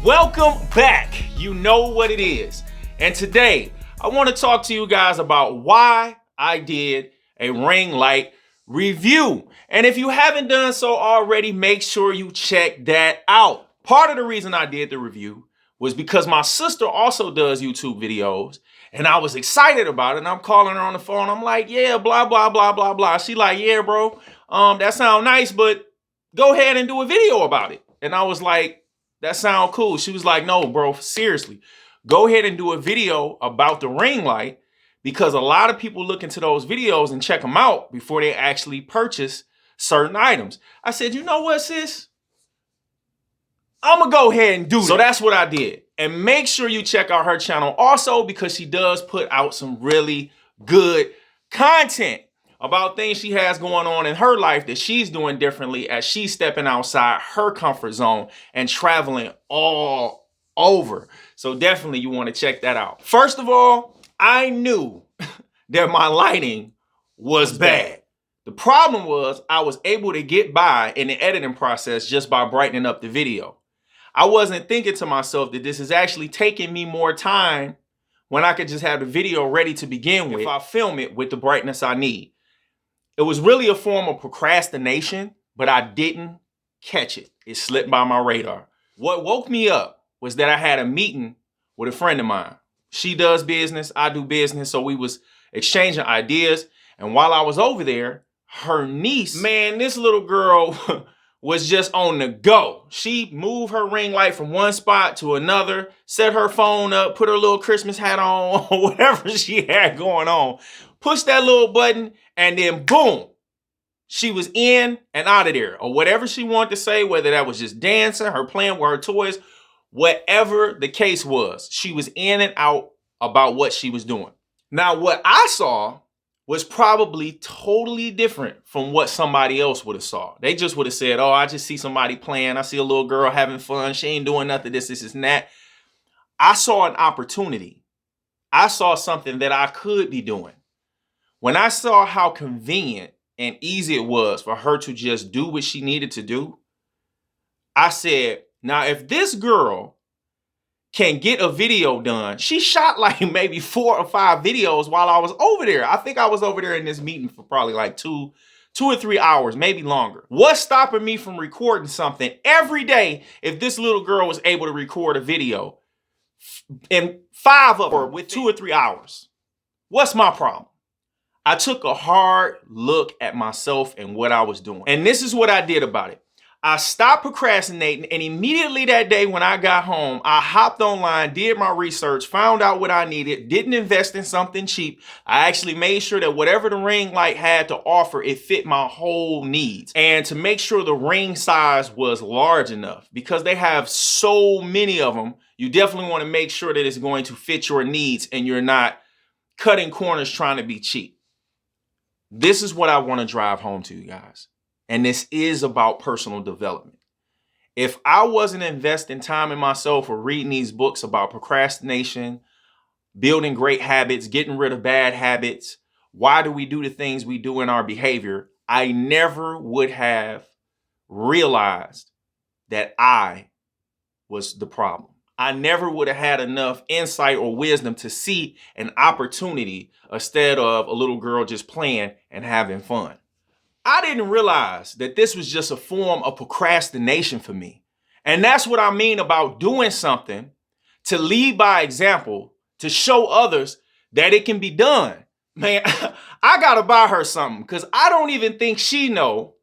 Welcome back. You know what it is. And today, I want to talk to you guys about why I did a ring light review. And if you haven't done so already, make sure you check that out. Part of the reason I did the review was because my sister also does YouTube videos, and I was excited about it. And I'm calling her on the phone. I'm like, yeah, blah, blah, blah, blah, blah. She like, yeah, bro, that sounds nice, but go ahead and do a video about it. And I was like, that sound cool. She was like, no, bro, seriously, go ahead and do a video about the ring light, because a lot of people look into those videos and check them out before they actually purchase certain items. I said, you know what, sis? I'm gonna go ahead and do that. So that's what I did. And make sure you check out her channel also, because she does put out some really good content about things she has going on in her life that she's doing differently as she's stepping outside her comfort zone and traveling all over. So definitely you want to check that out. First of all, I knew that my lighting was bad. The problem was I was able to get by in the editing process just by brightening up the video. I wasn't thinking to myself that this is actually taking me more time when I could just have the video ready to begin with if I film it with the brightness I need. It was really a form of procrastination, but I didn't catch it. It slipped by my radar. What woke me up was that I had a meeting with a friend of mine. She does business, I do business, so we was exchanging ideas. And while I was over there, her niece, man, this little girl was just on the go. She moved her ring light from one spot to another, set her phone up, put her little Christmas hat on, or whatever she had going on, pushed that little button, and then boom, she was in and out of there, or whatever she wanted to say, whether that was just dancing, her playing with her toys, whatever the case was, she was in and out about what she was doing. Now, what I saw was probably totally different from what somebody else would have saw. They just would have said, oh, I just see somebody playing. I see a little girl having fun. She ain't doing nothing, this, and that. I saw an opportunity. I saw something that I could be doing. When I saw how convenient and easy it was for her to just do what she needed to do, I said, now if this girl can get a video done, she shot like maybe 4 or 5 videos while I was over there. I think I was over there in this meeting for probably like 2 or 3 hours, maybe longer. What's stopping me from recording something every day if this little girl was able to record a video in 5 of them with 2 or 3 hours? What's my problem? I took a hard look at myself and what I was doing. And this is what I did about it. I stopped procrastinating, and immediately that day when I got home, I hopped online, did my research, found out what I needed, didn't invest in something cheap. I actually made sure that whatever the ring light had to offer, it fit my whole needs. And to make sure the ring size was large enough, because they have so many of them, you definitely want to make sure that it's going to fit your needs and you're not cutting corners trying to be cheap. This is what I want to drive home to you guys. And this is about personal development. If I wasn't investing time in myself or reading these books about procrastination, building great habits, getting rid of bad habits, why do we do the things we do in our behavior, I never would have realized that I was the problem. I never would have had enough insight or wisdom to see an opportunity instead of a little girl just playing and having fun. I didn't realize that this was just a form of procrastination for me. And that's what I mean about doing something to lead by example, to show others that it can be done. Man, I gotta buy her something, because I don't even think she know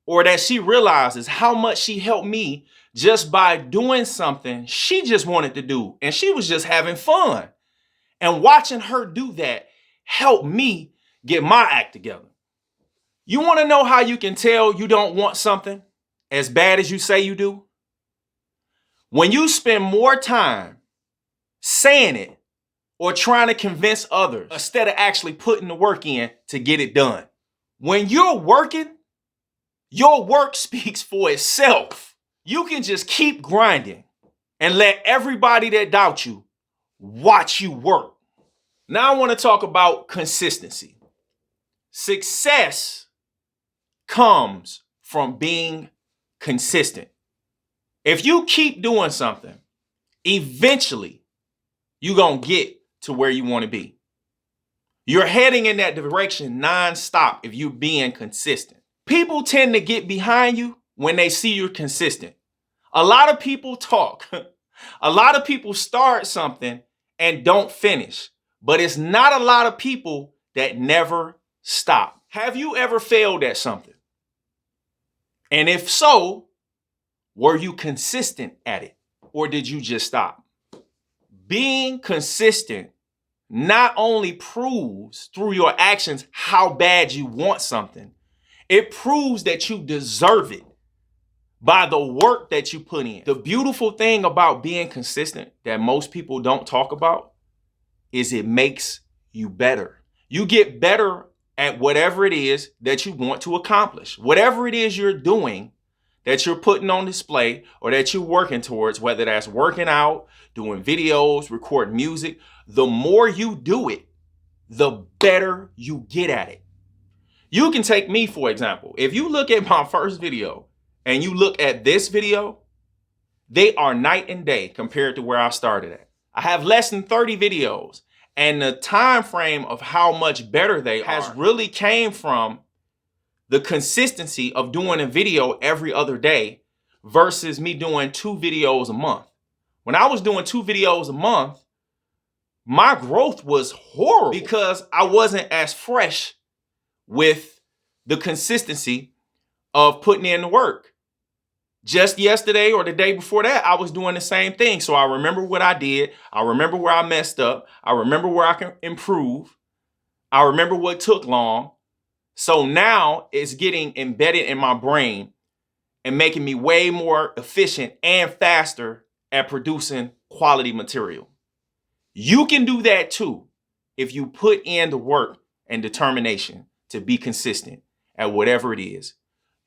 or that she realizes how much she helped me just by doing something she just wanted to do. And she was just having fun. And watching her do that helped me get my act together. You want to know how you can tell you don't want something as bad as you say you do? When you spend more time saying it or trying to convince others instead of actually putting the work in to get it done. When you're working, your work speaks for itself. You can just keep grinding and let everybody that doubts you watch you work. Now I want to talk about consistency. Success comes from being consistent. If you keep doing something eventually you're going to get to where you want to be. You're heading in that direction nonstop if you're being consistent. People tend to get behind you when they see you're consistent. A lot of people talk. A lot of people start something and don't finish. But it's not a lot of people that never stop. Have you ever failed at something? And if so, were you consistent at it? Or did you just stop? Being consistent not only proves through your actions how bad you want something, it proves that you deserve it by the work that you put in. The beautiful thing about being consistent that most people don't talk about is it makes you better. You get better at whatever it is that you want to accomplish. Whatever it is you're doing that you're putting on display or that you're working towards, whether that's working out, doing videos, recording music, the more you do it, the better you get at it. You can take me, for example. If you look at my first video and you look at this video, they are night and day compared to where I started at. I have less than 30 videos, and the time frame of how much better they has really came from the consistency of doing a video every other day versus me doing 2 videos a month. When I was doing 2 videos a month, my growth was horrible because I wasn't as fresh with the consistency of putting in the work. Just yesterday or the day before that, I was doing the same thing. So I remember what I did. I remember where I messed up. I remember where I can improve. I remember what took long. So now it's getting embedded in my brain and making me way more efficient and faster at producing quality material. You can do that too if you put in the work and determination to be consistent at whatever it is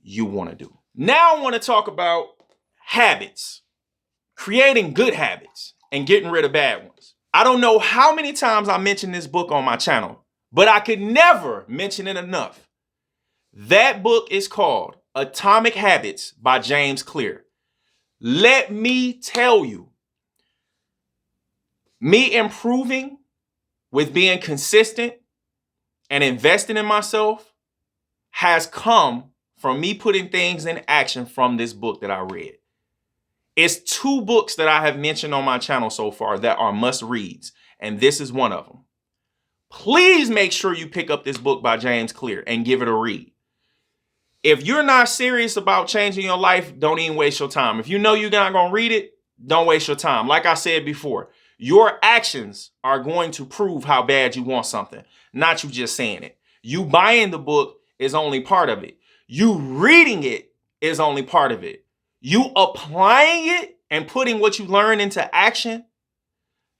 you want to do. Now I want to talk about habits, creating good habits and getting rid of bad ones. I don't know how many times I mentioned this book on my channel, but I could never mention it enough. That book is called Atomic Habits by James Clear. Let me tell you, me improving with being consistent and investing in myself has come from me putting things in action from this book that I read. It's 2 books that I have mentioned on my channel so far that are must reads, and this is one of them. Please make sure you pick up this book by James Clear and give it a read. If you're not serious about changing your life, don't even waste your time. If you know you're not going to read it, don't waste your time. Like I said before, your actions are going to prove how bad you want something, not you just saying it. You buying the book is only part of it. You reading it is only part of it. You applying it and putting what you learn into action,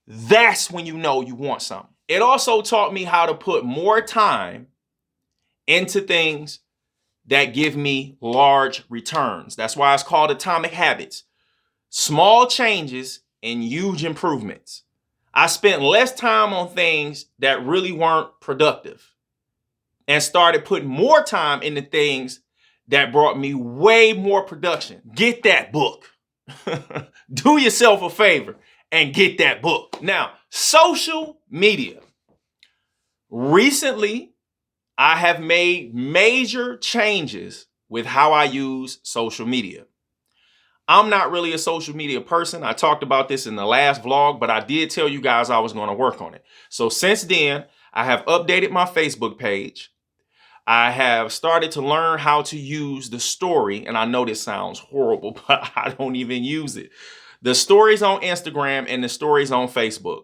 that's when you know you want something. It also taught me how to put more time into things that give me large returns. That's why it's called Atomic Habits. Small changes and huge improvements. I spent less time on things that really weren't productive and started putting more time into things that brought me way more production. Get that book. Do yourself a favor and get that book. Now, social media. Recently, I have made major changes with how I use social media. I'm not really a social media person. I talked about this in the last vlog, but I did tell you guys I was going to work on it. So since then, I have updated my Facebook page. I have started to learn how to use the story, and I know this sounds horrible, but I don't even use it. The stories on Instagram and the stories on Facebook.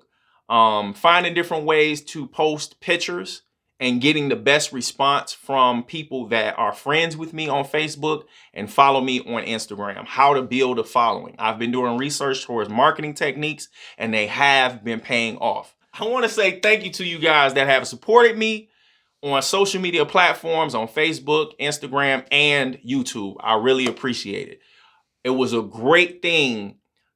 Finding different ways to post pictures and getting the best response from people that are friends with me on Facebook and follow me on Instagram. How to build a following. I've been doing research towards marketing techniques, and they have been paying off. I want to say thank you to you guys that have supported me on social media platforms, on Facebook, Instagram, and YouTube. I really appreciate it. It was a great thing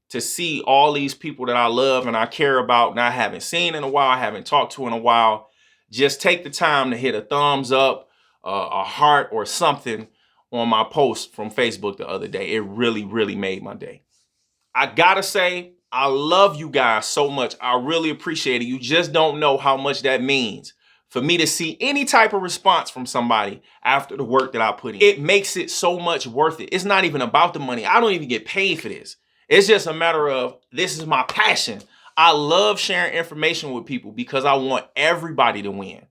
to see all these people that I love and I care about and I haven't seen in a while, I haven't talked to in a while. Just take the time to hit a thumbs up, a heart, or something on my post from Facebook the other day. It really, really made my day. I gotta say, I love you guys so much. I really appreciate it. You just don't know how much that means for me to see any type of response from somebody after the work that I put in. It makes it so much worth it. It's not even about the money. I don't even get paid for this. It's just a matter of, this is my passion. I love sharing information with people because I want everybody to win.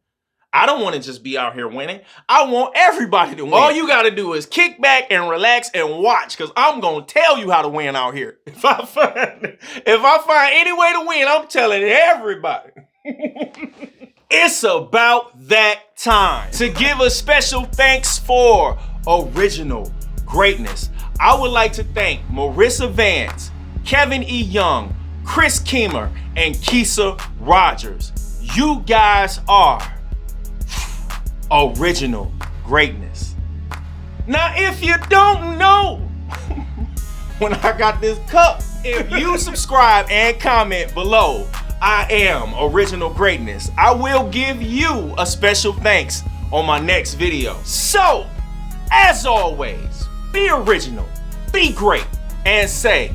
I don't want to just be out here winning. I want everybody to win. All you got to do is kick back and relax and watch, because I'm going to tell you how to win out here. If I find any way to win, I'm telling everybody. It's about that time to give a special thanks for original greatness. I would like to thank Marissa Vance, Kevin E. Young, Chris Keemer, and Keisha Rogers. You guys are original greatness. Now, if you don't know, when I got this cup, if you subscribe and comment below, I am original greatness, I will give you a special thanks on my next video. So, as always, be original, be great, and say,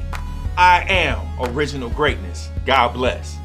I am original greatness. God bless.